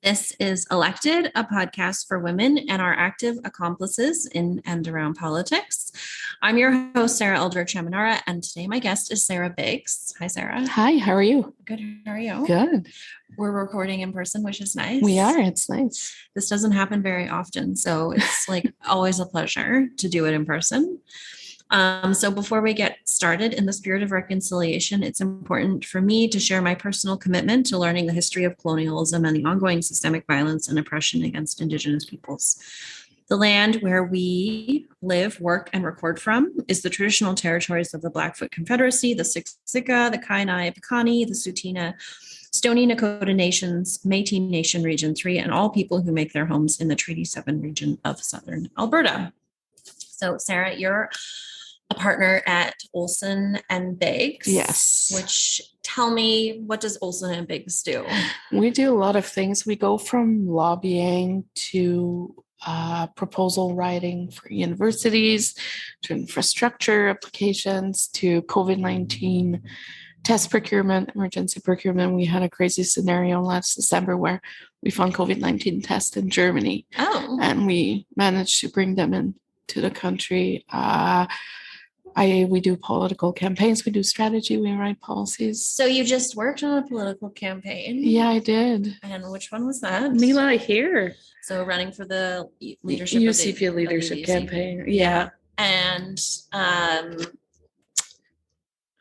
This is Elected, a podcast for women and our active accomplices in and around politics. I'm your host, Sarah Elder-Chamanara, and today my guest is Sarah Biggs. Hi, Sarah. Hi, how are you? Good. How are you? Good. We're recording in person, which is nice. We are. It's nice. This doesn't happen very often, so it's like always a pleasure to do it in person. So before we get started, in the spirit of reconciliation, it's important for me to share my personal commitment to learning the history of colonialism and the ongoing systemic violence and oppression against Indigenous peoples. The land where we live, work, and record from is the traditional territories of the Blackfoot Confederacy, the Siksika, the Kainai, Piikani, the Tsuut'ina, Stoney Nakoda Nations, Métis Nation Region 3, and all people who make their homes in the Treaty 7 region of southern Alberta. So, Sarah, you're a partner at Olsen and Biggs. Yes. Which, tell me, what does Olsen and Biggs do? We do a lot of things. We go from lobbying to proposal writing for universities, to infrastructure applications, to COVID-19 test procurement, emergency procurement. We had a crazy scenario last December where we found COVID-19 tests in Germany. Oh. And we managed to bring them into the country. We do political campaigns, we do strategy, we write policies. So you just worked on a political campaign? Yeah, I did. And which one was that? Leela Aheer. So running for the leadership UCP leadership campaign. Yeah. And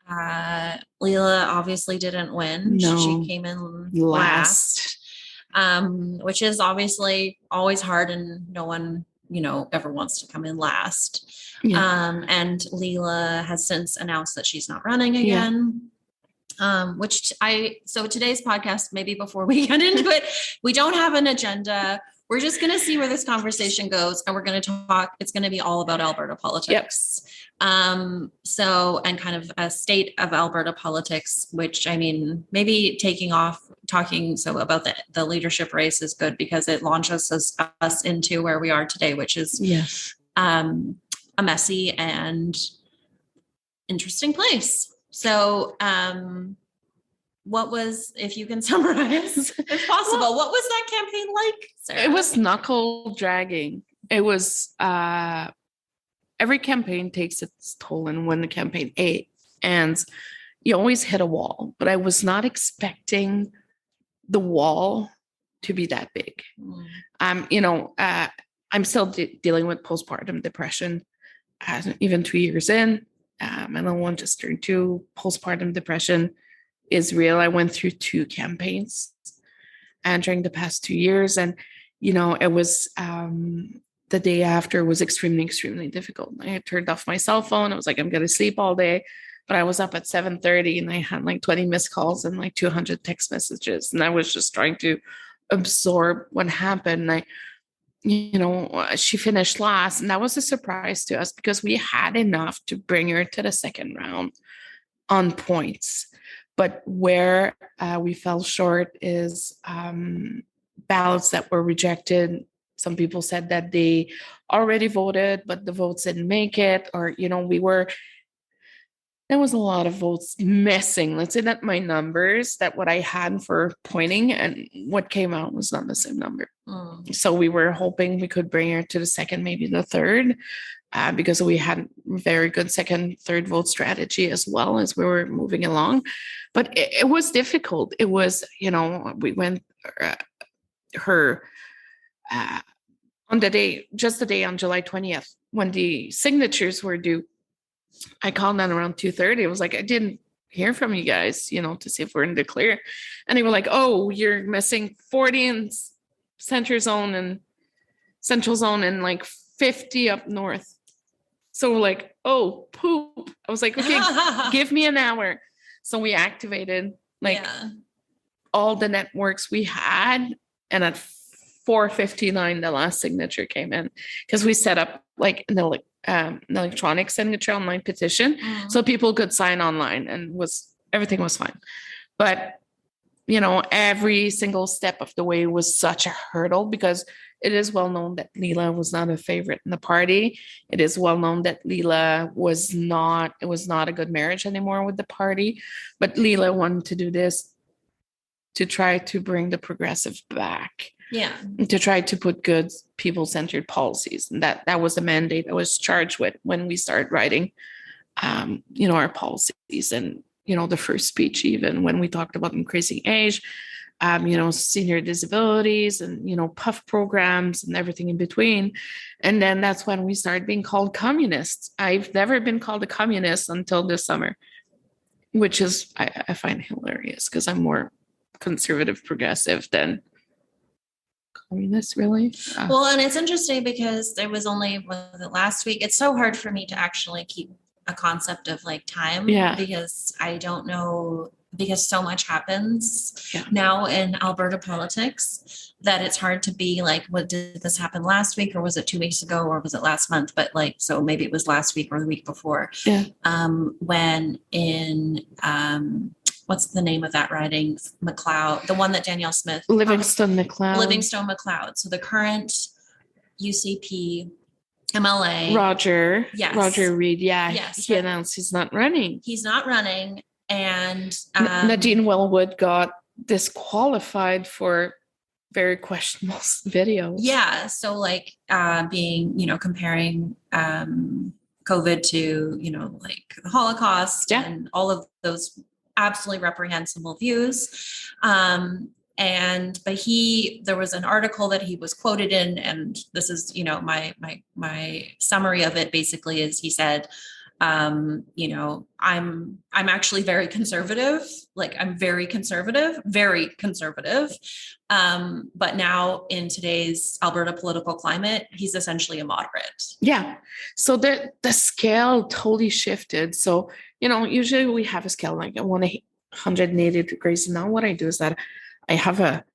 Leela obviously didn't win. No. She came in last. Which is obviously always hard, and no one ever wants to come in last. Yeah. And Leela has since announced that she's not running again. Yeah. So today's podcast, maybe before we get into it, we don't have an agenda. We're just going to see where this conversation goes, and we're going to talk. It's going to be all about Alberta politics. Yep. And kind of a state of Alberta politics, which, I mean, maybe talking about the leadership race is good because it launches us into where we are today, which is a messy and interesting place. So, if you can summarize, if possible, what was that campaign like, Sarah? It was knuckle dragging. It was, every campaign takes its toll, and when the campaign ends, you always hit a wall, but I was not expecting the wall to be that big. I'm still dealing with postpartum depression, even 2 years in. My little one just turned 2. Postpartum depression is real. I went through 2 campaigns during the past 2 years, and it was the day after was extremely, extremely difficult. I had turned off my cell phone. I was like, I'm going to sleep all day. But I was up at 7:30 and I had like 20 missed calls and like 200 text messages. And I was just trying to absorb what happened. She finished last, and that was a surprise to us because we had enough to bring her to the second round on points. But where we fell short is ballots that were rejected. Some people said that they already voted, but the votes didn't make it. Or, there was a lot of votes missing. Let's say that my numbers, that what I had for pointing and what came out was not the same number. So we were hoping we could bring her to the second, maybe the third, because we had very good second, third vote strategy as well as we were moving along. But it was difficult. It was, we went on the day on July 20th, when the signatures were due. I called them around 2:30. I was like, I didn't hear from you guys, to see if we're in the clear. And they were like, oh, you're missing 40 in central zone and like 50 up north. So we're like, oh, poop. I was like, okay, give me an hour. So we activated all the networks we had. And at 4:59, the last signature came in because we set up like an electronic signature online petition, so people could sign online, and everything was fine. But every single step of the way was such a hurdle because it is well known that Leela was not a favorite in the party. It is well known that Leela was not a good marriage anymore with the party. But Leela wanted to do this to try to bring the progressive back. Yeah. to try to put good people-centered policies. And that was the mandate I was charged with when we started writing, our policies. And, the first speech, even when we talked about increasing age, senior disabilities and, PUF programs and everything in between. And then that's when we started being called communists. I've never been called a communist until this summer, which is, I find hilarious because I'm more conservative progressive than communist, really. Well, and it's interesting because there was only last week. It's so hard for me to actually keep a concept of like time, because I don't know, because so much happens now in Alberta politics that it's hard to be like, what did this happen last week, or was it 2 weeks ago, or was it last month? But like, so maybe it was last week or the week before. When in what's the name of that riding? McLeod, the one that Danielle Smith. Livingston McLeod. So the current UCP MLA. Roger Reed. He announced he's not running. And Nadine Wellwood got disqualified for very questionable videos. Yeah. So like being, comparing COVID to, like the Holocaust and all of those absolutely reprehensible views. But there was an article that he was quoted in, and this is, my summary of it basically is he said, I'm actually very conservative. Like I'm very conservative. But now in today's Alberta political climate, he's essentially a moderate. Yeah. So the scale totally shifted. So, usually we have a scale like 180 degrees. Now what I do is that I have a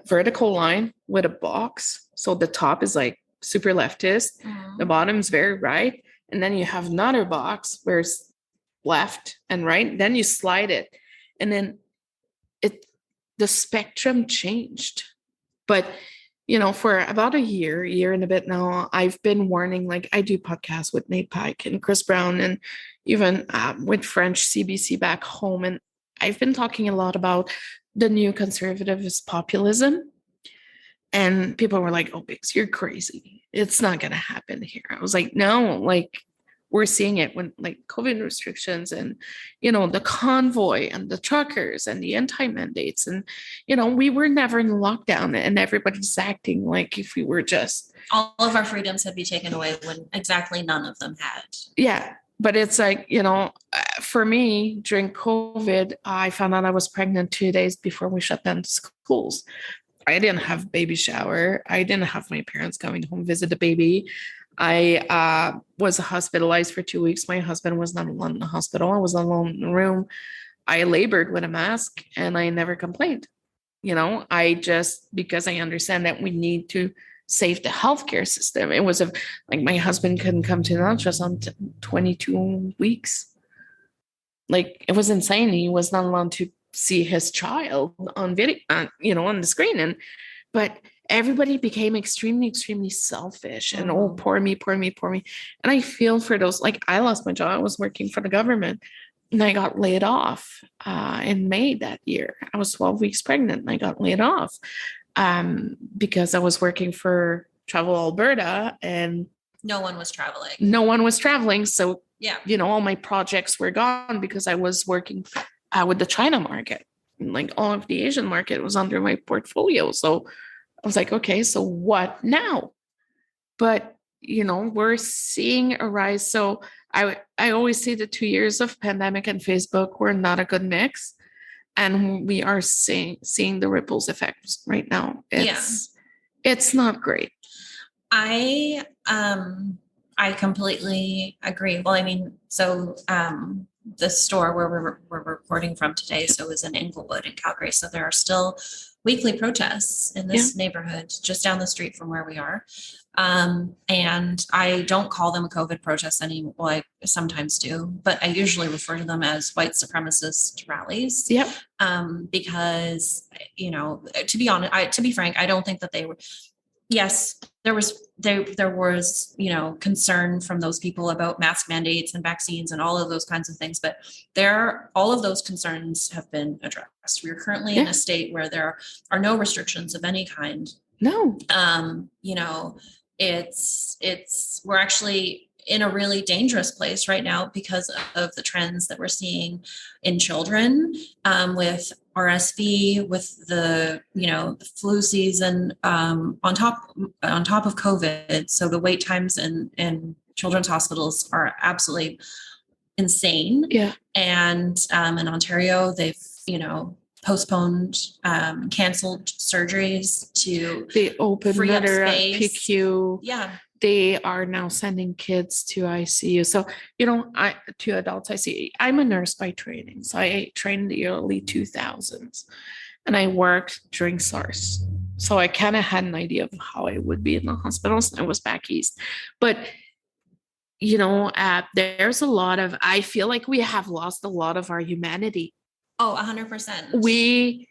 vertical line with a box. So the top is like super leftist. The bottom is very right. And then you have another box where it's left and right. Then you slide it. And then the spectrum changed. But, for about a year and a bit now, I've been warning, like I do podcasts with Nate Pike and Chris Brown, and even with French CBC back home. And I've been talking a lot about the new conservativist populism. And people were like, oh, Biggs, you're crazy. It's not going to happen here. I was like, no, like we're seeing it when like COVID restrictions and, the convoy and the truckers and the anti-mandates. And, we were never in lockdown and everybody's acting like if we were just. All of our freedoms had been taken away when exactly none of them had. Yeah. But it's like, for me, during COVID, I found out I was pregnant 2 days before we shut down schools. I didn't have baby shower. I didn't have my parents coming home visit the baby. I was hospitalized for 2 weeks. My husband was not alone in the hospital. I was alone in the room. I labored with a mask and I never complained. Because I understand that we need to save the healthcare system. It was like my husband couldn't come to an ultrasound 22 weeks. Like it was insane. He was not allowed to see his child on video, on the screen. But everybody became extremely, extremely selfish and poor me. And I feel for those, like I lost my job. I was working for the government and I got laid off in May that year. I was 12 weeks pregnant and I got laid off because I was working for Travel Alberta and no one was traveling. So, all my projects were gone because I was working with the China market. Like all of the Asian market was under my portfolio. So I was like, okay, so what now? But, we're seeing a rise. So I always say the 2 years of pandemic and Facebook were not a good mix. And we are seeing the ripples effects right now. It's not great. I completely agree. Well, I mean, so the store where we're recording from today, so it was in Inglewood in Calgary. So there are still weekly protests in this neighborhood just down the street from where we are. And I don't call them a COVID protest anymore. Well, I sometimes do, but I usually refer to them as white supremacist rallies. Yep. Because, to be honest, to be frank, I don't think that they were. Yes, there was concern from those people about mask mandates and vaccines and all of those kinds of things, but all of those concerns have been addressed. We are currently in a state where there are no restrictions of any kind No. You know, we're actually in a really dangerous place right now because of the trends that we're seeing in children, with RSV, with the, the flu season, on top of COVID. So the wait times in children's hospitals are absolutely insane. Yeah. And in Ontario, they've, postponed, canceled surgeries to They open free up another space. PQ. Yeah. They are now sending kids to ICU. So, to adults ICU. I'm a nurse by training. So I trained in the early 2000s and I worked during SARS. So I kind of had an idea of how I would be in the hospitals. I was back east. But, there's I feel like we have lost a lot of our humanity. Oh, 100%. We,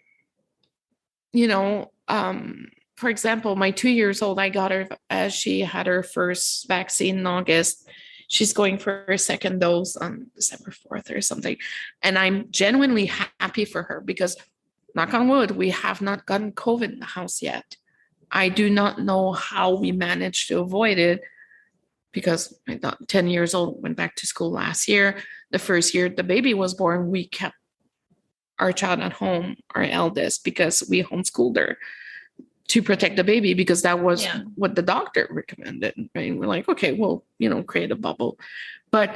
for example, my 2 years old, I got her as she had her first vaccine in August. She's going for her second dose on December 4th or something. And I'm genuinely happy for her because, knock on wood, we have not gotten COVID in the house yet. I do not know how we managed to avoid it because I got 10 years old, went back to school last year. The first year the baby was born, we kept our child at home, our eldest, because we homeschooled her to protect the baby because that was what the doctor recommended. Right? We're like, okay, we'll, create a bubble. But,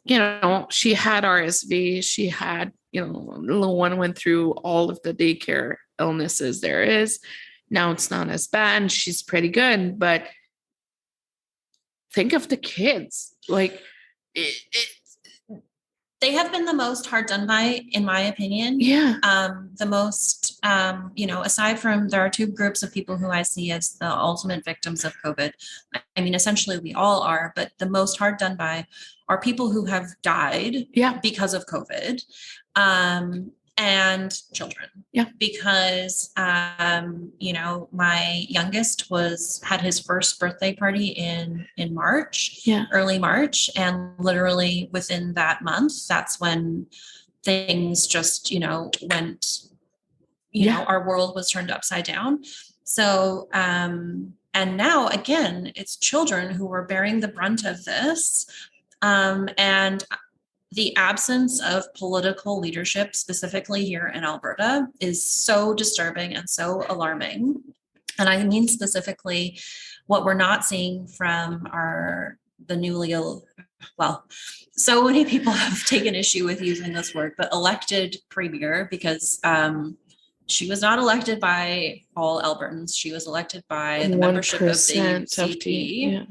she had RSV. She had, little one went through all of the daycare illnesses there is. Now it's not as bad. She's pretty good. But think of the kids. Like, they have been the most hard done by, in my opinion. Yeah. The most, aside from, there are two groups of people who I see as the ultimate victims of COVID. I mean, essentially we all are, but the most hard done by are people who have died because of COVID. And children. Yeah. Because, my youngest had his first birthday party in March, early March. And literally within that month, that's when things just, went, our world was turned upside down. So, and now again, it's children who are bearing the brunt of this. And the absence of political leadership, specifically here in Alberta, is so disturbing and so alarming. And I mean specifically what we're not seeing from so many people have taken issue with using this word, but elected premier, because she was not elected by all Albertans. She was elected by the membership of the UCP.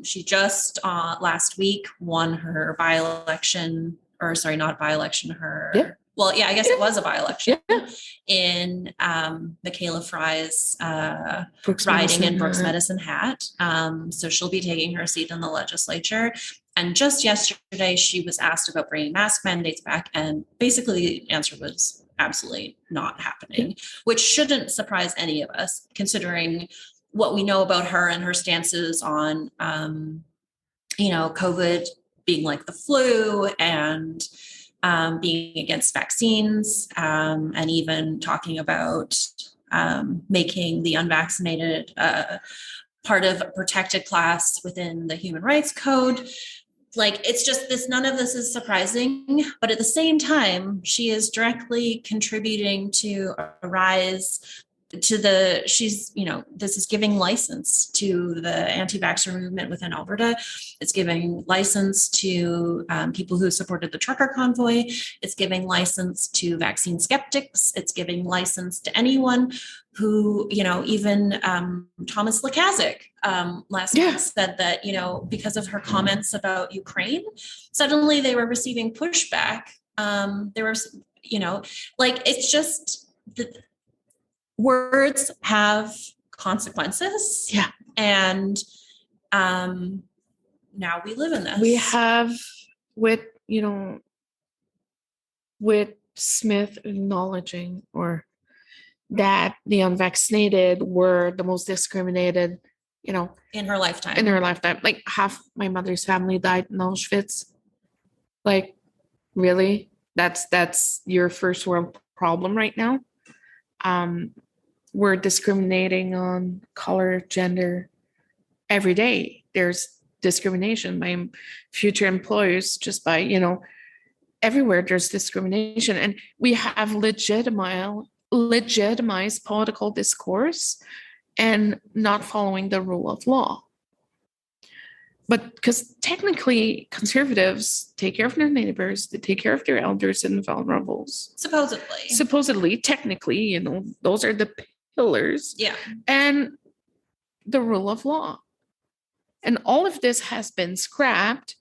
She just last week won her by-election, or sorry, not by-election, I guess it was a by-election in Michaela Fry's riding in Brooks Medicine Hat. So she'll be taking her seat in the legislature. And just yesterday, she was asked about bringing mask mandates back, and basically the answer was absolutely not happening, which shouldn't surprise any of us, considering what we know about her and her stances on, COVID being like the flu, and being against vaccines, and even talking about making the unvaccinated part of a protected class within the Human Rights Code. Like, it's just this, none of this is surprising, but at the same time, she is directly contributing to a rise this is giving license to the anti-vaxxer movement within Alberta. It's giving license to people who supported the trucker convoy. It's giving license to vaccine skeptics. It's giving license to anyone who, even Thomas Lakazik last week said that, because of her comments about Ukraine, suddenly they were receiving pushback. It's just words have consequences. Yeah. And now we live in this. We have with Smith acknowledging that the unvaccinated were the most discriminated, in her lifetime. Like half my mother's family died in Auschwitz. Like, really? That's your first world problem right now. we're discriminating on color, gender every day. There's discrimination by future employers just by, everywhere there's discrimination. And we have legitimized political discourse and not following the rule of law. But because technically conservatives take care of their neighbors, they take care of their elders and vulnerables. Supposedly, technically, those are the pillars. Yeah. And the rule of law. And all of this has been scrapped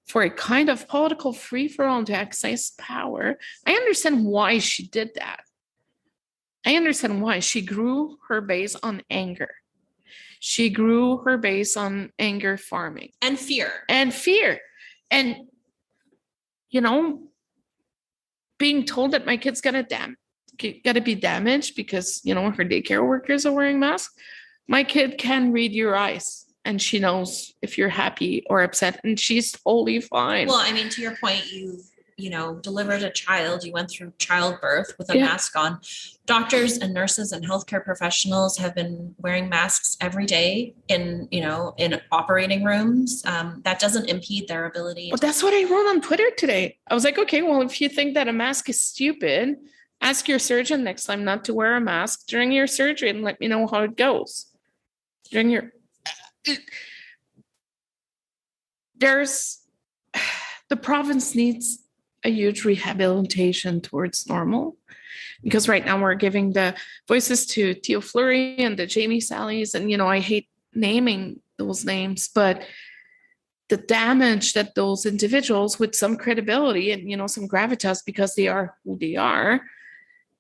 for a kind of political free-for-all to access power. I understand why she did that. I understand why. She grew her base on anger. She grew her base on anger farming. And fear. And, being told that my kid's gotta be damaged because, her daycare workers are wearing masks. My kid can read your eyes. And she knows if you're happy or upset, and she's totally fine. Well, I mean, to your point, you delivered a child, you went through childbirth with a mask on. Doctors and nurses and healthcare professionals have been wearing masks every day in operating rooms. That doesn't impede their ability. But that's what I wrote on Twitter today. I was like, okay, well, if you think that a mask is stupid, ask your surgeon next time not to wear a mask during your surgery and let me know how it goes. The province needs a huge rehabilitation towards normal, because right now we're giving the voices to Theo Fleury and the Jamie Sallys, and I hate naming those names, but the damage that those individuals with some credibility and some gravitas, because they are who they are,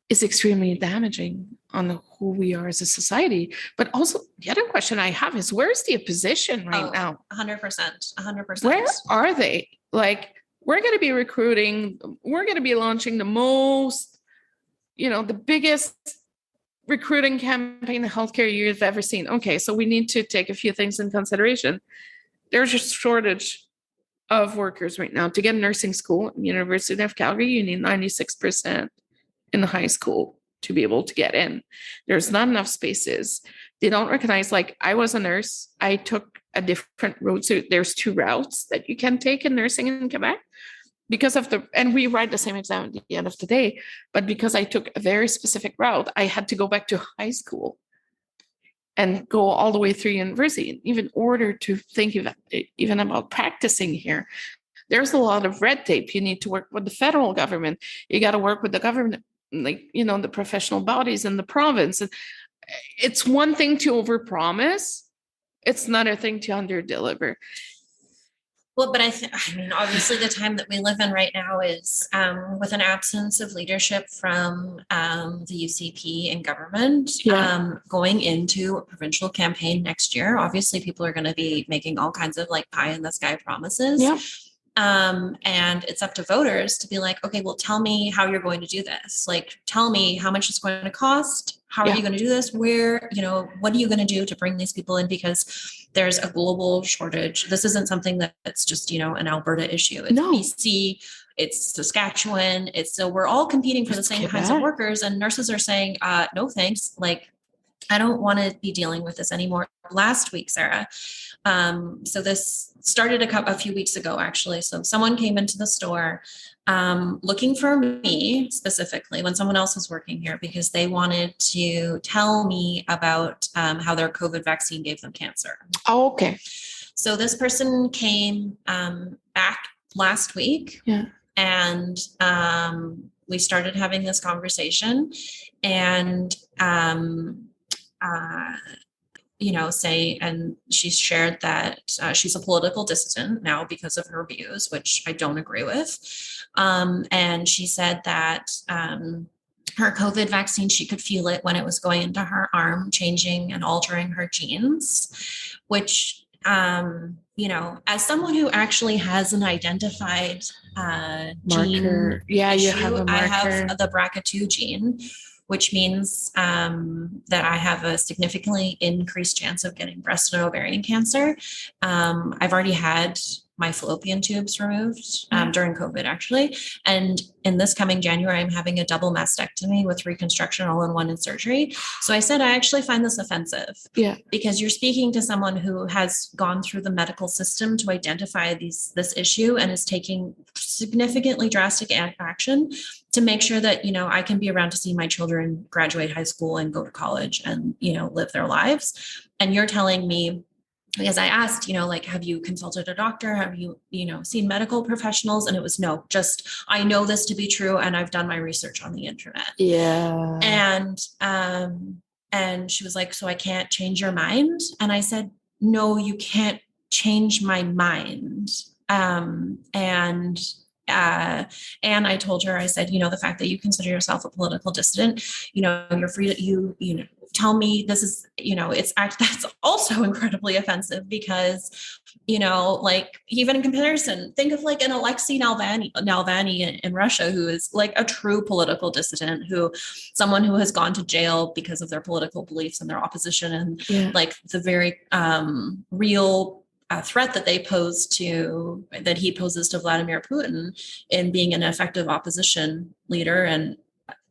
is extremely damaging on who we are as a society. But also the other question I have is, where's the opposition right now? 100%. Where are they? Like, we're going to be recruiting, we're going to be launching the most, the biggest recruiting campaign in healthcare you've ever seen. Okay, so we need to take a few things in consideration. There's a shortage of workers right now. To get nursing school at the University of Calgary, you need 96% in the high school to be able to get in. There's not enough spaces. They don't recognize, like, I was a nurse. I took a different route. So there's 2 routes that you can take in nursing in Quebec because of and we write the same exam at the end of the day. But because I took a very specific route, I had to go back to high school and go all the way through university, even in order to think even about practicing here. There's a lot of red tape. You need to work with the federal government. You got to work with the government, the professional bodies in the province. It's one thing to overpromise. It's another thing to underdeliver. Well, but I mean, obviously the time that we live in right now is with an absence of leadership from the UCP and government going into a provincial campaign next year. Obviously, people are going to be making all kinds of pie in the sky promises. Yeah. And it's up to voters to be like, okay, well, tell me how you're going to do this. Tell me how much it's going to cost. How are you going to do this? Where, what are you going to do to bring these people in? Because there's a global shortage. This isn't something that's just, an Alberta issue. It's BC, it's Saskatchewan. So we're all competing for the same kinds of workers, and nurses are saying, no, thanks. I don't want to be dealing with this anymore. Last week, Sarah. So this started a few weeks ago, actually. So someone came into the store looking for me specifically when someone else was working here, because they wanted to tell me about how their COVID vaccine gave them cancer. Oh, okay. So this person came back last week. Yeah. And we started having this conversation, and and she shared that she's a political dissident now because of her views, which I don't agree with. And she said that her COVID vaccine, she could feel it when it was going into her arm, changing and altering her genes, which, as someone who actually has an identified marker, gene issue, you have a marker. I have the BRCA2 gene, which means that I have a significantly increased chance of getting breast and ovarian cancer. I've already had my fallopian tubes removed during COVID, actually. And in this coming January, I'm having a double mastectomy with reconstruction all in one and surgery. So I said, I actually find this offensive. Yeah. Because you're speaking to someone who has gone through the medical system to identify this issue and is taking significantly drastic action to make sure that, you know, I can be around to see my children graduate high school and go to college and, you know, live their lives. And you're telling me, because I asked, you know, like, have you consulted a doctor? Have you, you know, seen medical professionals? And it was no, just, I know this to be true. And I've done my research on the internet. Yeah. And she was like, so I can't change your mind? And I said, no, you can't change my mind. And I told her, I said, you know, the fact that you consider yourself a political dissident, you know, you're free to, you know, tell me this is, you know, that's also incredibly offensive because, you know, like even in comparison, think of like an Alexei Navalny in Russia, who is like a true political dissident, someone who has gone to jail because of their political beliefs and their opposition and like the very real threat that he poses to Vladimir Putin in being an effective opposition leader and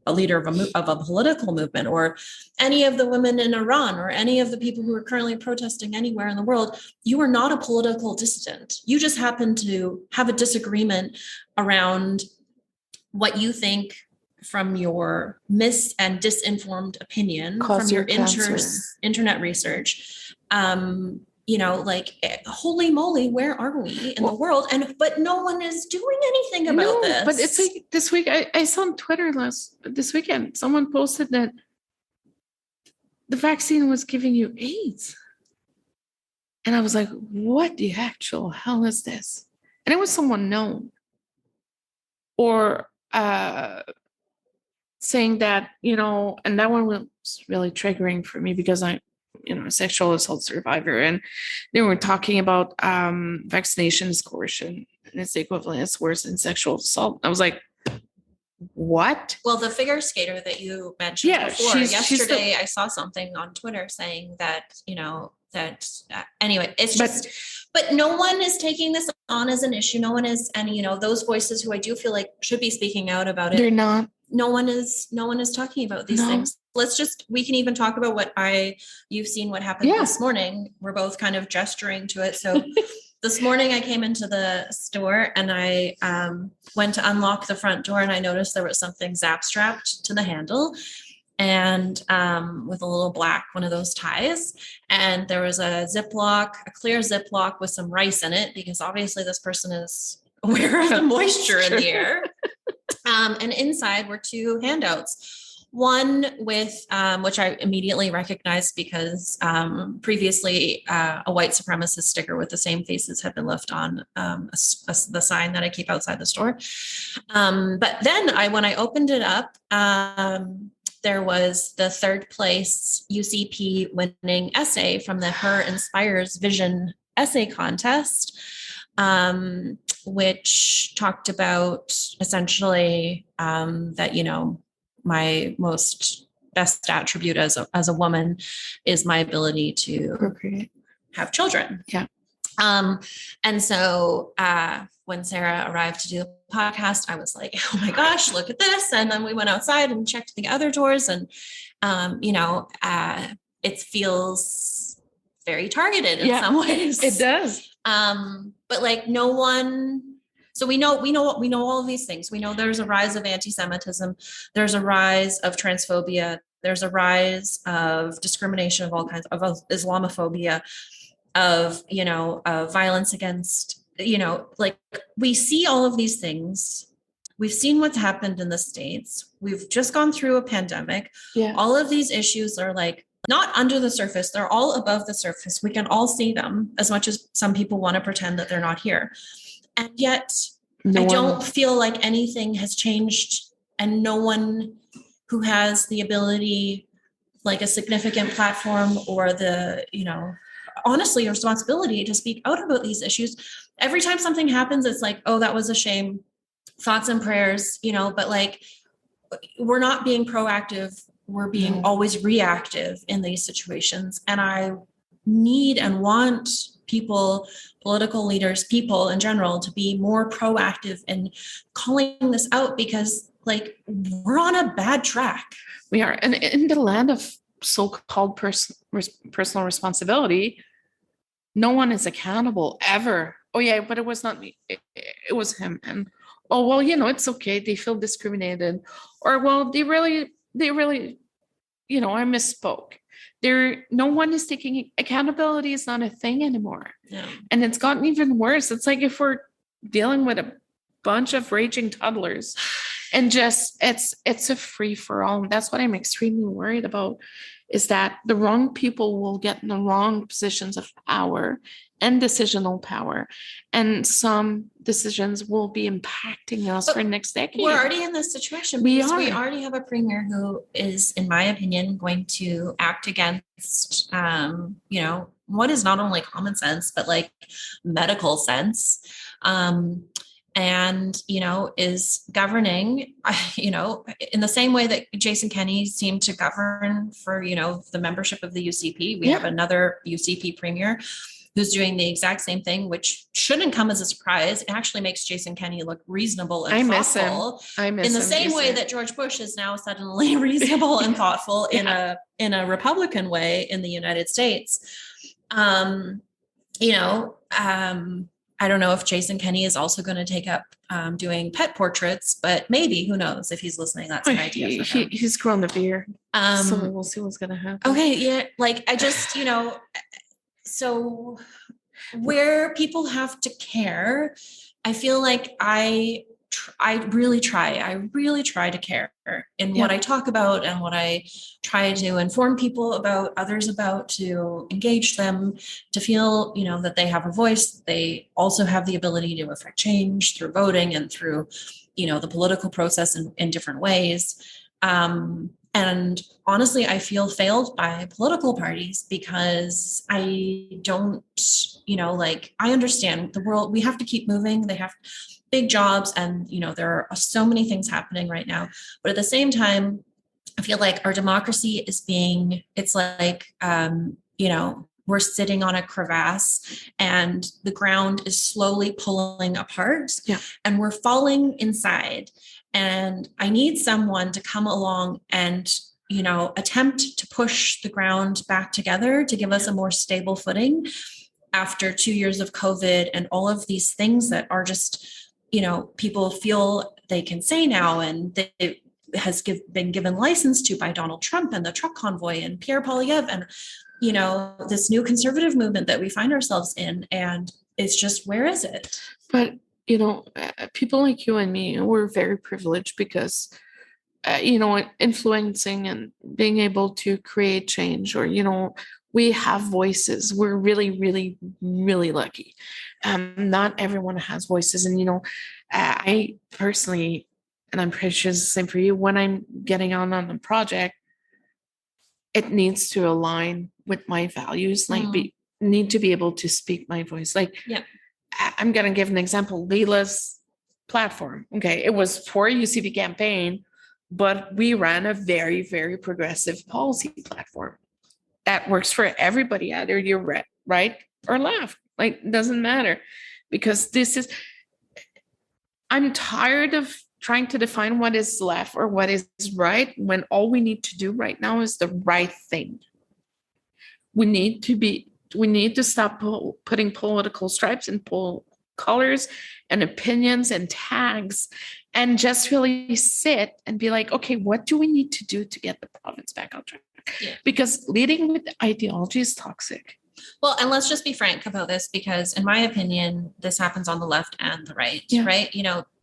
a leader of a political movement, or any of the women in Iran, or any of the people who are currently protesting anywhere in the world. You are not a political dissident. You just happen to have a disagreement around what you think from your and disinformed opinion from your internet research. You know, like, holy moly, where are we in the world? But no one is doing anything about this. But it's like this week, I saw on Twitter this weekend, someone posted that the vaccine was giving you AIDS. And I was like, what the actual hell is this? And it was someone known. Or saying that, you know, and that one was really triggering for me because a sexual assault survivor, and they were talking about vaccination is coercion, and it's the equivalent, it's worse than sexual assault. I was like, what? Well, the figure skater that you mentioned before, yesterday I saw something on Twitter saying that, you know, anyway, it's just, but no one is taking this on as an issue. No one is, and, you know, those voices who I do feel like should be speaking out about it. They're not. No one is talking about these things. We can even talk about you've seen what happened this morning. We're both kind of gesturing to it. So this morning I came into the store and I went to unlock the front door and I noticed there was something zap strapped to the handle, and with a little black one of those ties. And there was a clear Ziploc with some rice in it, because obviously this person is aware of the moisture in the air. And inside were two handouts. One with, which I immediately recognized because previously a white supremacist sticker with the same faces had been left on the sign that I keep outside the store. But then when I opened it up, there was the third place UCP winning essay from the Her Inspires Vision essay contest, which talked about essentially that, you know, my best attribute as a woman is my ability to procreate, have children. Yeah. And so when Sarah arrived to do the podcast, I was like, oh my gosh, look at this. And then we went outside and checked the other doors, and you know, it feels very targeted in some ways. It does. But like no one. So we know all of these things. We know there's a rise of anti-Semitism. There's a rise of transphobia. There's a rise of discrimination of all kinds, of Islamophobia, of, you know, violence against, you know, like we see all of these things. We've seen what's happened in the States. We've just gone through a pandemic. Yeah. All of these issues are like not under the surface. They're all above the surface. We can all see them, as much as some people want to pretend that they're not here. And yet I don't feel like anything has changed, and no one who has the ability, like a significant platform or the, you know, honestly, responsibility to speak out about these issues. Every time something happens, it's like, oh, that was a shame. Thoughts and prayers, you know, but like, we're not being proactive. We're being always reactive in these situations. And I need and want people, political leaders, people in general, to be more proactive in calling this out, because like we're on a bad track. We are. And in the land of so-called personal responsibility, no one is accountable ever. Oh yeah, but it was not me. It was him. And oh, well, it's okay. They feel discriminated. Or, well, they really, I misspoke. No one is taking accountability is not a thing anymore. Yeah. And it's gotten even worse. It's like if we're dealing with a bunch of raging toddlers and just it's a free for all. And that's what I'm extremely worried about, is that the wrong people will get in the wrong positions of power and decisional power, and some decisions will be impacting us for next decade. We're already in this situation because we already have a premier who is, in my opinion, going to act against, what is not only common sense, but like medical sense. And, is governing, in the same way that Jason Kenney seemed to govern for, the membership of the UCP. We have another UCP premier who's doing the exact same thing, which shouldn't come as a surprise. It actually makes Jason Kenney look reasonable and thoughtful. I miss him. In the same way that George Bush is now suddenly reasonable and thoughtful in a Republican way in the United States. I don't know if Jason Kenney is also going to take up doing pet portraits, but maybe, who knows, if he's listening, that's an idea for him. He's grown the beard. So we'll see what's going to happen. Okay. Yeah. Like I just, so where people have to care, I feel like I really try to care in what I talk about and what I try to inform people about, others about, to engage them, to feel, that they have a voice. They also have the ability to affect change through voting and through, the political process in different ways. And honestly, I feel failed by political parties because I don't, I understand the world, we have to keep moving. They have big jobs and, there are so many things happening right now. But at the same time, I feel like our democracy is it's like, we're sitting on a crevasse and the ground is slowly pulling apart and we're falling inside. And I need someone to come along and, attempt to push the ground back together to give us a more stable footing after 2 years of COVID and all of these things that are just, people feel they can say now, and it has been given license to by Donald Trump and the truck convoy and Pierre Poilievre and, this new conservative movement that we find ourselves in. And it's just, where is it? But people like you and me, we're very privileged because, influencing and being able to create change, or, we have voices. We're really, really, really lucky. Not everyone has voices. And, I personally, and I'm pretty sure it's the same for you, when I'm getting on a project, it needs to align with my values, need to be able to speak my voice. I'm going to give an example. Leela's platform. Okay. It was for a UCP campaign, but we ran a very, very progressive policy platform that works for everybody. Either you're right or left. It doesn't matter, because I'm tired of trying to define what is left or what is right when all we need to do right now is the right thing. We need to stop putting political stripes and colors and opinions and tags, and just really sit and be like, okay, what do we need to do to get the province back on track? Yeah. Because leading with ideology is toxic. Well, and let's just be frank about this, because in my opinion, this happens on the left and the right, right?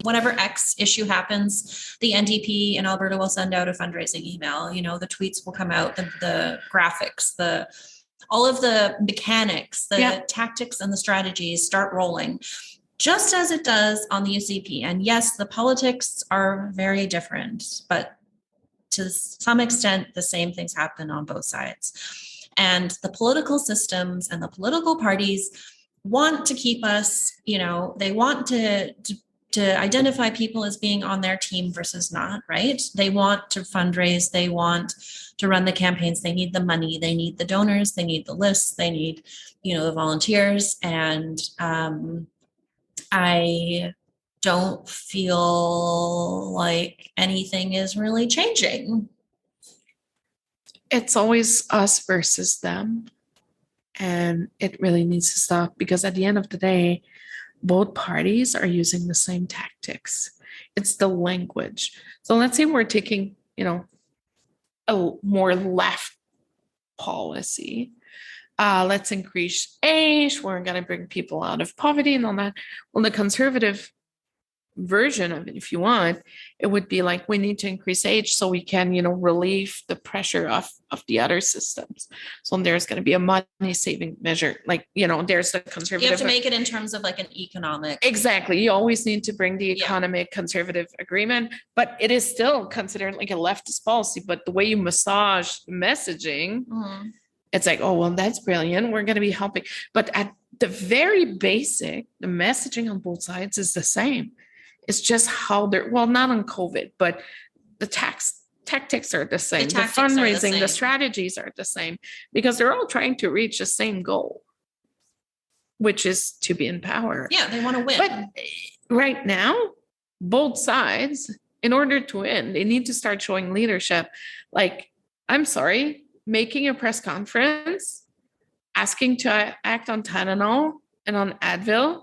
Whenever X issue happens, the NDP in Alberta will send out a fundraising email, the tweets will come out, the graphics, all of the mechanics, the tactics and the strategies start rolling, just as it does on the UCP. And yes, the politics are very different, but to some extent, the same things happen on both sides. And the political systems and the political parties want to keep us, they want to identify people as being on their team versus not, right? They want to fundraise, they want to run the campaigns, they need the money, they need the donors, they need the lists, they need, the volunteers. And I don't feel like anything is really changing. It's always us versus them. And it really needs to stop, because at the end of the day, both parties are using the same tactics. It's the language. So let's say we're taking, a more left policy. Let's increase age. We're going to bring people out of poverty and all that. Well, the conservative version of it, if you want, it would be like, we need to increase age so we can, relieve the pressure of the other systems. So there's going to be a money saving measure. Like, there's the conservative. You have to make it in terms of like an economic. Exactly. You always need to bring the economic conservative agreement, but it is still considered like a leftist policy. But the way you massage messaging, it's like, oh, well, that's brilliant. We're going to be helping. But at the very basic, the messaging on both sides is the same. It's just how they're, well, not on COVID, but the tactics are the same. The fundraising, the strategies are the same, because they're all trying to reach the same goal, which is to be in power. Yeah, they want to win. But right now, both sides, in order to win, they need to start showing leadership. Like, I'm sorry, making a press conference, asking to act on Tylenol and on Advil.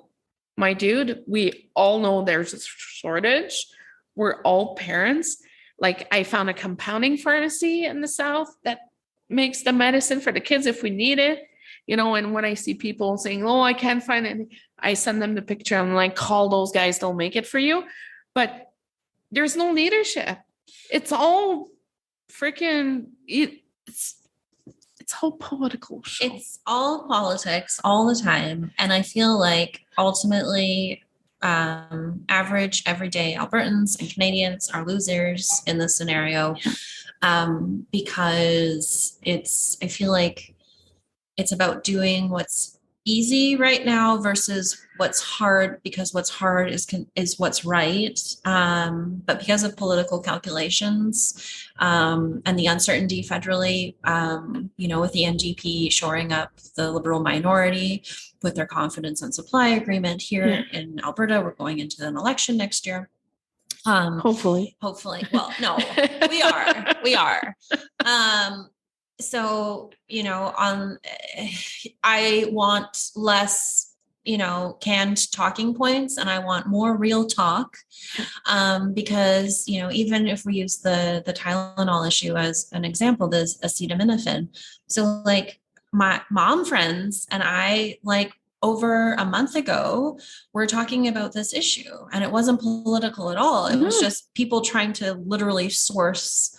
My dude, we all know there's a shortage. We're all parents. Like, I found a compounding pharmacy in the South that makes the medicine for the kids if we need it. And when I see people saying, oh, I can't find it, I send them the picture. I'm like, call those guys, they'll make it for you. But there's no leadership. It's all freaking, it's all political. It's all politics all the time. And I feel like ultimately average everyday Albertans and Canadians are losers in this scenario, because I feel like it's about doing what's easy right now versus what's hard, because what's hard is what's right. But because of political calculations and the uncertainty federally, with the NDP shoring up the Liberal minority with their confidence and supply agreement here in Alberta, we're going into an election next year. Hopefully. Well, no, we are. So, I want less, canned talking points, and I want more real talk. Because, even if we use the Tylenol issue as an example, there's acetaminophen. So like my mom friends and I, like, over a month ago, we're talking about this issue, and it wasn't political at all. It was just people trying to literally source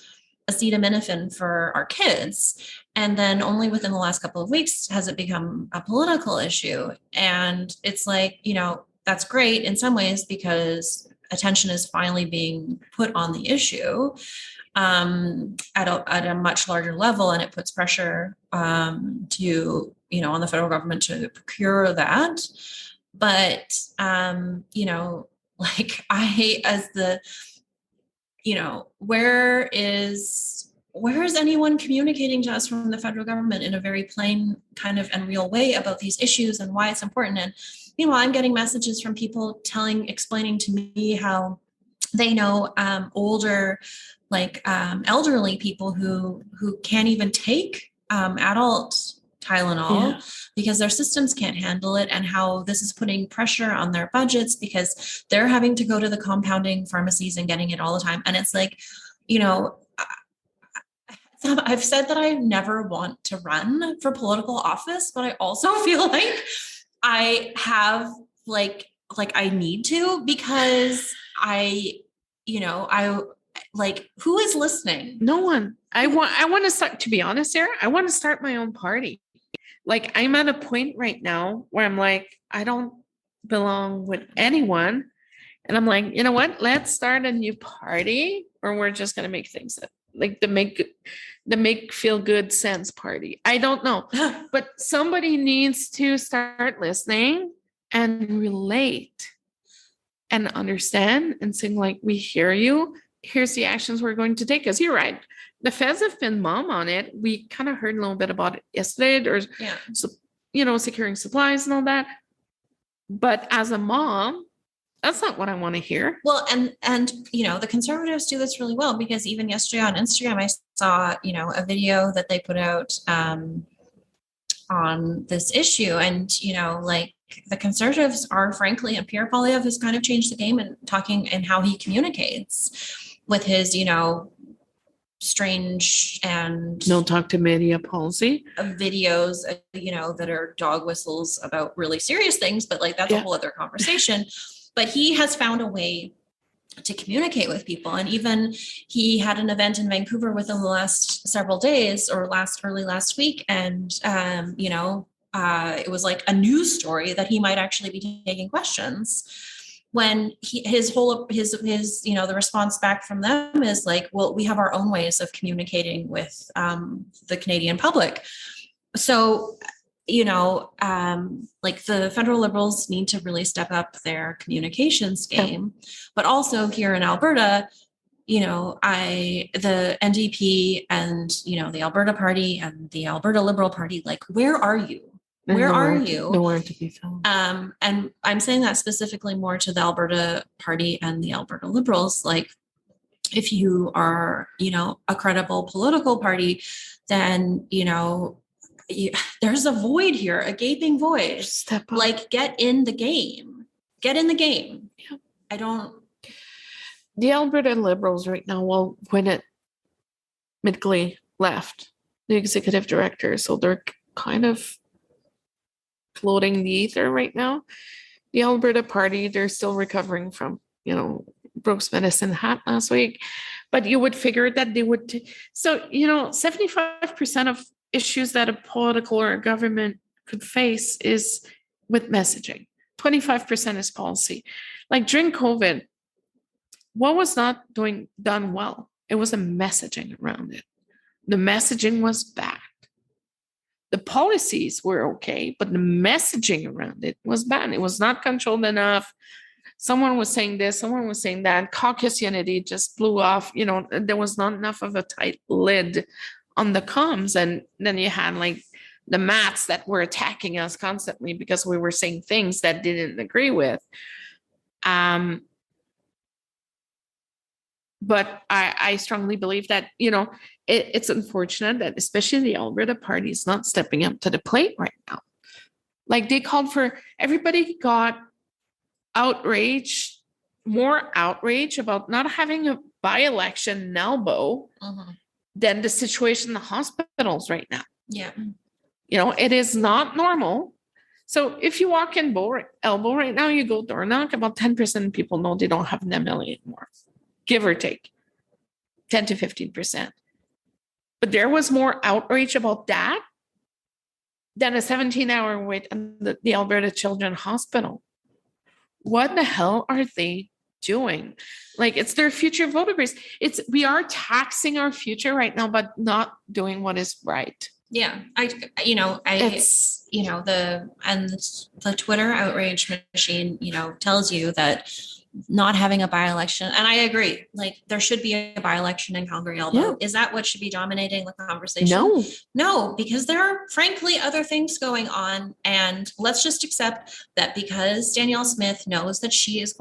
acetaminophen for our kids. And then only within the last couple of weeks has it become a political issue. And it's like, that's great in some ways, because attention is finally being put on the issue at a much larger level. And it puts pressure to, on the federal government to procure that. But, like where is anyone communicating to us from the federal government in a very plain kind of and real way about these issues and why it's important? And meanwhile, I'm getting messages from people explaining to me how they know older, elderly people who can't even take adult Tylenol because their systems can't handle it, and how this is putting pressure on their budgets because they're having to go to the compounding pharmacies and getting it all the time. And it's like, I've said that I never want to run for political office, but I also feel like I have I need to, because who is listening? No one. I want to start, to be honest, Sarah, I want to start my own party. Like, I'm at a point right now where I'm like, I don't belong with anyone. And I'm like, you know what? Let's start a new party, or we're just going to make things that, like, the make feel good sense party. I don't know, but somebody needs to start listening and relate and understand and saying like, we hear you. Here's the actions we're going to take. Because you're right. The feds have been mum on it. We kind of heard a little bit about it yesterday. Or, so, securing supplies and all that. But as a mom, that's not what I want to hear. Well, and the Conservatives do this really well, because even yesterday on Instagram, I saw, a video that they put out on this issue. And, the Conservatives are, frankly, and Pierre Poilievre has kind of changed the game and talking and how he communicates with his, strange and don't talk to media policy videos, that are dog whistles about really serious things, but like that's a whole other conversation. But he has found a way to communicate with people. And even he had an event in Vancouver within the last several days or early last week. And, it was like a news story that he might actually be taking questions, when the response back from them is like, well, we have our own ways of communicating with the Canadian public. So, like the federal Liberals need to really step up their communications game, but also here in Alberta, the NDP and, the Alberta Party and the Alberta Liberal Party, like, where are you? Where are you? Nowhere to be found. And I'm saying that specifically more to the Alberta Party and the Alberta Liberals. Like, if you are, a credible political party, then, there's a void here, a gaping void. Step up. Like, get in the game. Get in the game. Yeah. The Alberta Liberals right now, well, Gwyneth Midgley left, the executive director, so they're kind of floating the ether right now. The Alberta Party, they're still recovering from, Brooks Medicine Hat last week, but you would figure that they would. 75% of issues that a political or a government could face is with messaging. 25% is policy. Like during COVID, what was not done well? It was the messaging around it. The messaging was bad. The policies were okay, but the messaging around it was bad. It was not controlled enough. Someone was saying this, someone was saying that. Caucus unity just blew off. There was not enough of a tight lid on the comms. And then you had like the mats that were attacking us constantly because we were saying things that they didn't agree with. But I strongly believe that, it's unfortunate that especially the Alberta Party is not stepping up to the plate right now. Like they called for, everybody got more outrage about not having a by-election in Elbow than the situation in the hospitals right now. Yeah. It is not normal. So if you walk in Elbow right now, you go door knock, about 10% of people know they don't have an MLA anymore, give or take 10 to 15%. But there was more outrage about that than a 17-hour wait in the Alberta Children's Hospital. What the hell are they doing? Like, it's their future voter base. We are taxing our future right now, but not doing what is right. Yeah. The Twitter outrage machine, tells you that not having a by-election, and I agree, like there should be a by-election in Calgary-Elbow. Yeah. Is that what should be dominating the conversation? No, because there are frankly other things going on, and let's just accept that because Danielle Smith knows that she as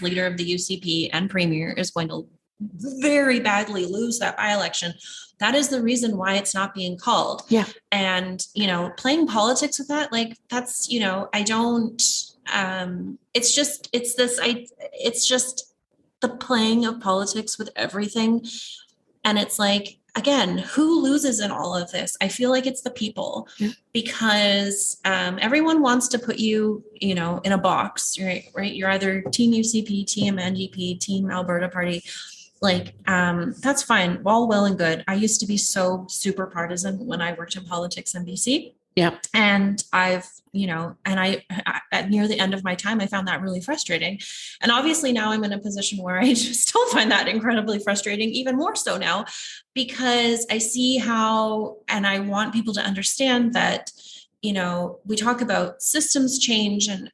leader of the UCP and premier is going to very badly lose that by-election. That is the reason why it's not being called. Yeah. And, playing politics with that, like that's, I don't, it's just the playing of politics with everything. And it's like, again, who loses in all of this? I feel like it's the people, because everyone wants to put you, in a box, right? You're either team UCP, team NDP, team Alberta Party. Like, that's fine. All well and good. I used to be so super partisan when I worked in politics in BC. Yeah. And I've, at near the end of my time, I found that really frustrating. And obviously now I'm in a position where I still find that incredibly frustrating, even more so now, because I see how, and I want people to understand that, we talk about systems change and,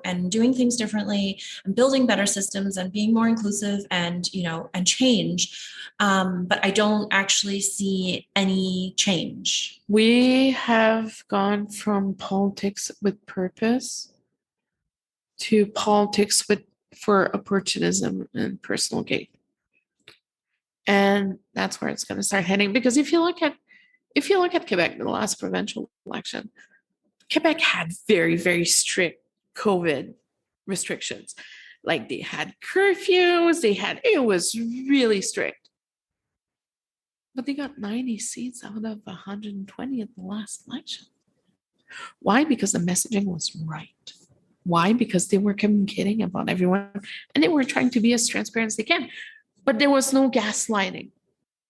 and doing things differently and building better systems and being more inclusive and, and change. But I don't actually see any change. We have gone from politics with purpose to politics for opportunism and personal gain. And that's where it's going to start heading. Because if you look at Quebec, the last provincial election, Quebec had very, very strict COVID restrictions. Like they had curfews, it was really strict. But they got 90 seats out of 120 at the last election. Why? Because the messaging was right. Why? Because they were communicating about everyone and they were trying to be as transparent as they can. But there was no gaslighting.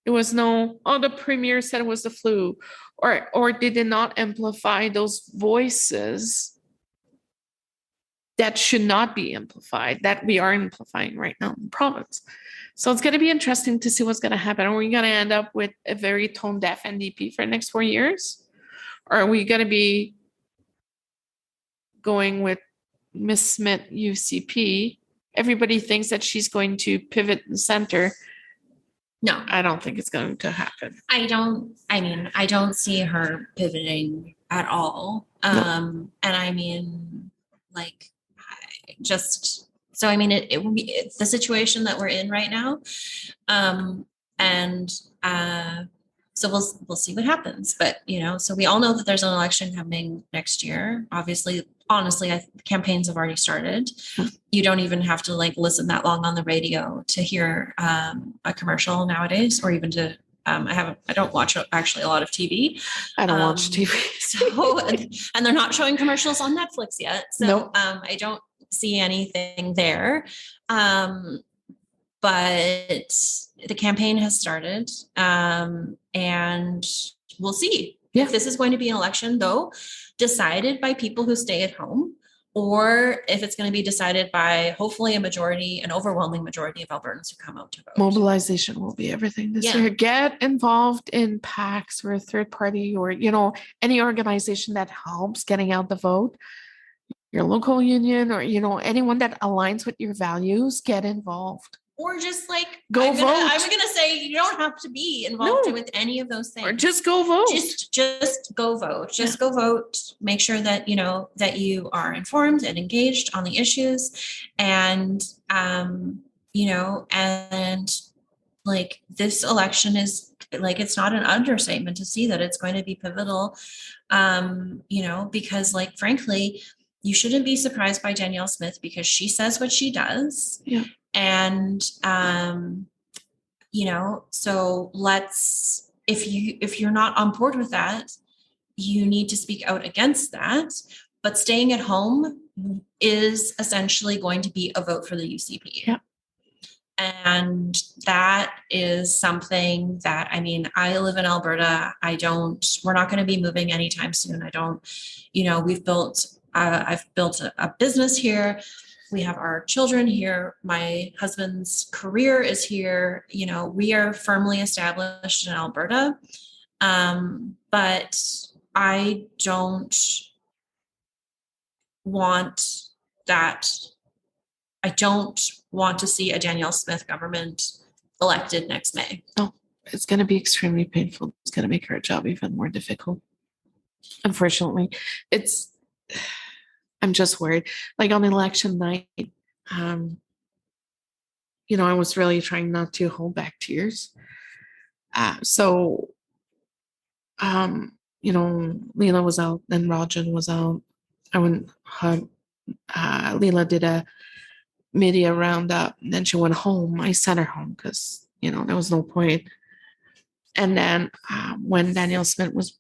There was no, the premier said it was the flu, or they did not amplify those voices that should not be amplified, that we are amplifying right now in the province. So it's going to be interesting to see what's going to happen. Are we going to end up with a very tone-deaf NDP for the next 4 years? Or are we going to be going with Miss Smith UCP? Everybody thinks that she's going to pivot in the center. No, I don't think it's going to happen. I don't see her pivoting at all. No. And I mean, like, it will be the situation that we're in right now. So we'll see what happens, but so we all know that there's an election coming next year. Obviously, honestly, campaigns have already started. You don't even have to listen that long on the radio to hear a commercial nowadays, or even to I don't watch actually a lot of TV. I don't watch TV. So and they're not showing commercials on Netflix yet. So nope. I don't see anything there. But the campaign has started, and we'll see if this is going to be an election, though, decided by people who stay at home, or if it's going to be decided by hopefully an overwhelming majority of Albertans who come out to vote. Mobilization will be everything this year. Get involved in PACs or a third party, or any organization that helps getting out the vote. Your local union, or anyone that aligns with your values, get involved. Or just go vote. I'm gonna say you don't have to be involved with any of those things. Or just go vote. Just go vote. Just go vote. Make sure that that you are informed and engaged on the issues, and this election is it's not an understatement to see that it's going to be pivotal. Because frankly, you shouldn't be surprised by Danielle Smith, because she says what she does. Yeah. And, so if you're not on board with that, you need to speak out against that. But staying at home is essentially going to be a vote for the UCP. Yeah. And that is something that, I live in Alberta. We're not going to be moving anytime soon. I've built a business here. We have our children here. My husband's career is here. We are firmly established in Alberta. But I don't want that. I don't want to see a Danielle Smith government elected next May. No, it's going to be extremely painful. It's going to make our job even more difficult. Unfortunately, I'm just worried. On election night, I was really trying not to hold back tears. Leela was out, then Rajan was out. I went hug. Leela did a media roundup, and then she went home. I sent her home because, there was no point. And then when Danielle Smith was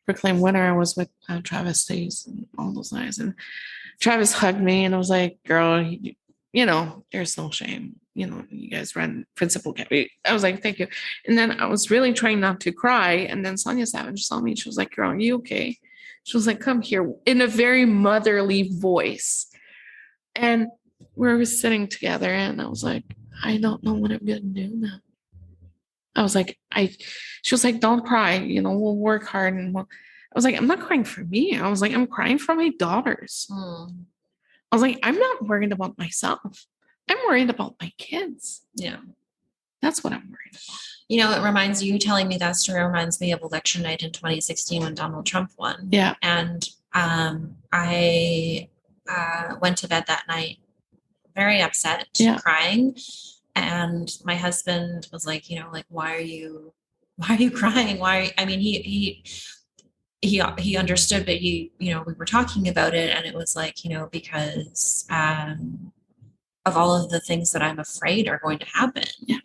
proclaimed winner, I was with Travis Stays and all those guys, and Travis hugged me and I was like, girl, there's no shame, you guys run principal campaign. I was like, thank you. And then I was really trying not to cry, and then Sonia Savage saw me. She was like, girl, are you okay? She was like, come here, in a very motherly voice. And we were sitting together, and I was like, I don't know what I'm gonna do now. I was like, she was like, don't cry, we'll work hard. And I was like, I'm not crying for me. I was like, I'm crying for my daughters. Mm. I was like, I'm not worried about myself. I'm worried about my kids. Yeah. That's what I'm worried about. You know, it reminds you telling me that story reminds me of election night in 2016 when Donald Trump won. Yeah. And I went to bed that night very upset, crying. And my husband was like, you know, like, why are you crying? I mean, he understood, but you know, we were talking about it, and it was like, you know, because of all of the things that I'm afraid are going to happen. Yeah.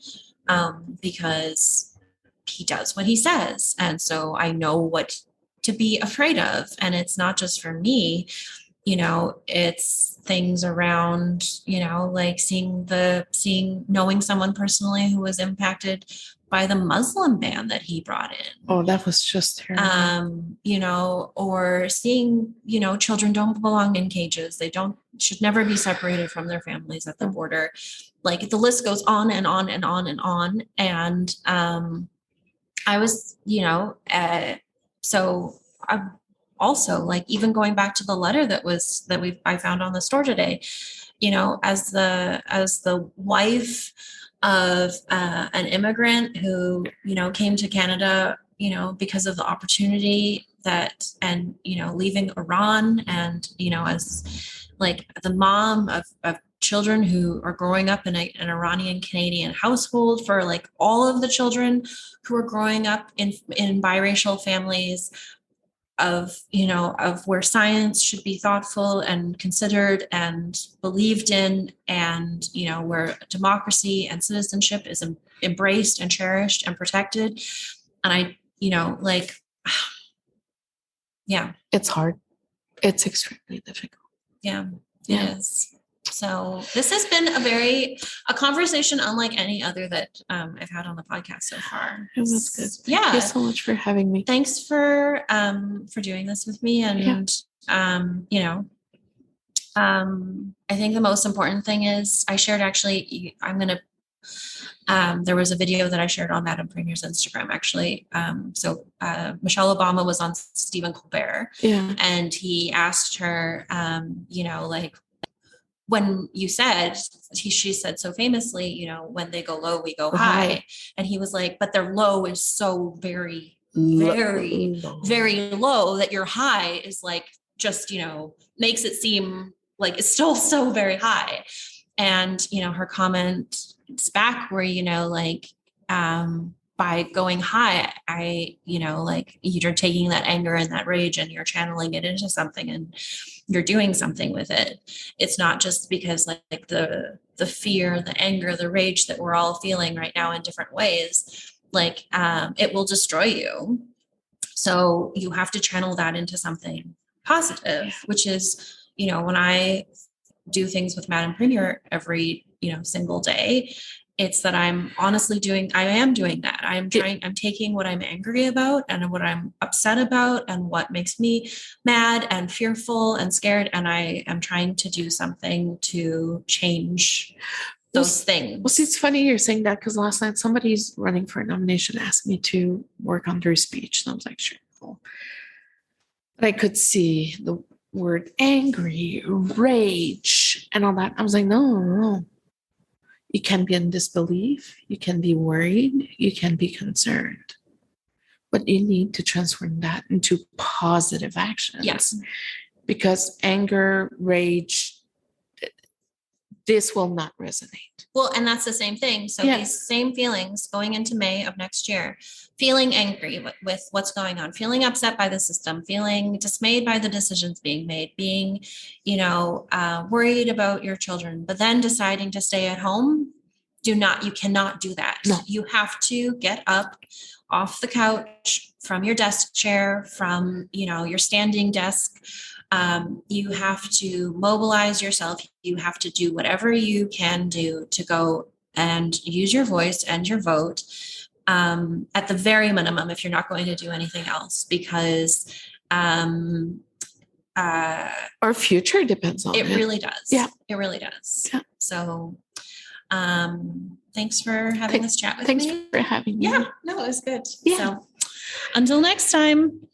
Because he does what he says. And so I know what to be afraid of. And it's not just for me, you know, it's things around, you know, like knowing someone personally who was impacted by the Muslim ban that he brought in. Oh, that was just terrible. You know, or seeing, you know, children don't belong in cages. They should never be separated from their families at the border. Like, the list goes on and on and on and on. And I was, you know, so I'm also, like, even going back to the letter that I found on the store today, you know, as the wife of an immigrant who, you know, came to Canada, you know, because of the opportunity and, you know, leaving Iran, and, you know, as like the mom of children who are growing up in an Iranian Canadian household, for like all of the children who are growing up in biracial families, of, you know, of where science should be thoughtful and considered and believed in, and, you know, where democracy and citizenship is embraced and cherished and protected. And I, you know, like, yeah, it's hard. It's extremely difficult. Yeah, it is. So this has been a conversation unlike any other that I've had on the podcast so far. It was good. Yeah. Thank you so much for having me. Thanks for doing this with me. And, you know, I think the most important thing is I shared, actually, there was a video that I shared on Madam Premier's Instagram, actually. So Michelle Obama was on Stephen Colbert, and he asked her, you know, like, when you said, she said so famously, you know, when they go low, we go high. And he was like, but their low is so very, very, very low that your high is like, just, you know, makes it seem like it's still so very high. And, you know, her comments back were, you know, like, by going high, you know, like, you're taking that anger and that rage and you're channeling it into something, and you're doing something with it. It's not just because, like the fear, the anger, the rage that we're all feeling right now in different ways, like, it will destroy you. So you have to channel that into something positive, which is, you know, when I do things with Madam Premier every, you know, single day, it's that I am doing that. I'm taking what I'm angry about and what I'm upset about and what makes me mad and fearful and scared. And I am trying to do something to change those things. Well, see, it's funny you're saying that, because last night somebody's running for a nomination asked me to work on their speech. And I was like, sure, cool. But I could see the word angry, rage, and all that. I was like, no. You can be in disbelief. You can be worried. You can be concerned. But you need to transform that into positive actions. Yes. Because anger, rage, this will not resonate. Well, and that's the same thing. So these same feelings going into May of next year, feeling angry with what's going on, feeling upset by the system, feeling dismayed by the decisions being made, being, you know, worried about your children, but then deciding to stay at home. You cannot do that. No. You have to get up off the couch, from your desk chair, from, you know, your standing desk. You have to mobilize yourself. You have to do whatever you can do to go and use your voice and your vote, at the very minimum, if you're not going to do anything else, because our future depends on it. It really does. Yeah. It really does. Yeah. So thanks for having this chat with me. Thanks for having me. Yeah, no, it was good. Yeah. So until next time.